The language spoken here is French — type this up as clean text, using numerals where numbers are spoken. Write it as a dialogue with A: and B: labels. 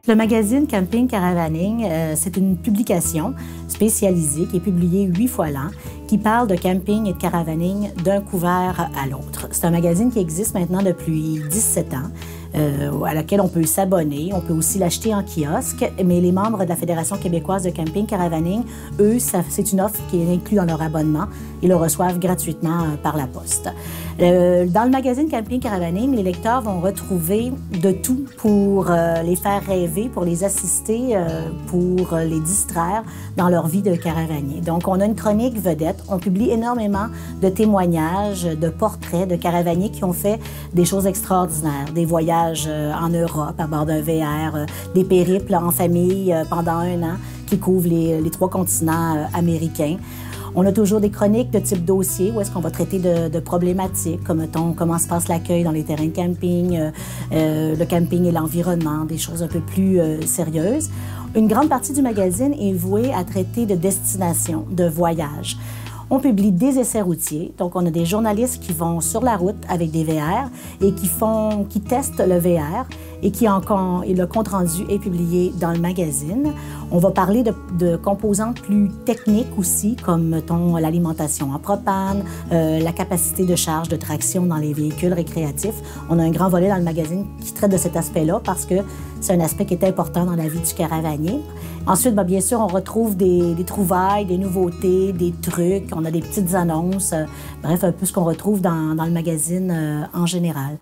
A: Le magazine Camping Caravaning, c'est une publication spécialisée qui est publiée 8 fois l'an, qui parle de camping et de caravaning d'un couvert à l'autre. C'est un magazine qui existe maintenant depuis 17 ans, à laquelle on peut s'abonner. On peut aussi l'acheter en kiosque, mais les membres de la Fédération québécoise de camping caravaning, eux, c'est une offre qui est inclue dans leur abonnement. Ils le reçoivent gratuitement par la poste. Dans le magazine Camping Caravaning, les lecteurs vont retrouver de tout pour les faire rêver, pour les assister, pour les distraire dans leur vie de caravanier. Donc, on a une chronique vedette. On publie énormément de témoignages, de portraits de caravaniers qui ont fait des choses extraordinaires, des voyages en Europe à bord d'un VR, des périples en famille pendant 1 an qui couvrent les 3 continents américains. On a toujours des chroniques de type dossier où est-ce qu'on va traiter de problématiques, comme mettons, comment se passe l'accueil dans les terrains de camping, le camping et l'environnement, des choses un peu plus sérieuses. Une grande partie du magazine est vouée à traiter de destination, de voyage. On publie des essais routiers, donc on a des journalistes qui vont sur la route avec des VR et qui testent le VR et le compte-rendu est publié dans le magazine. On va parler de composantes plus techniques aussi, comme mettons l'alimentation en propane, la capacité de charge de traction dans les véhicules récréatifs. On a un grand volet dans le magazine qui traite de cet aspect-là parce que c'est un aspect qui est important dans la vie du caravanier. Ensuite, bien sûr, on retrouve des trouvailles, des nouveautés, des trucs, on a des petites annonces, bref, un peu ce qu'on retrouve dans le magazine en général.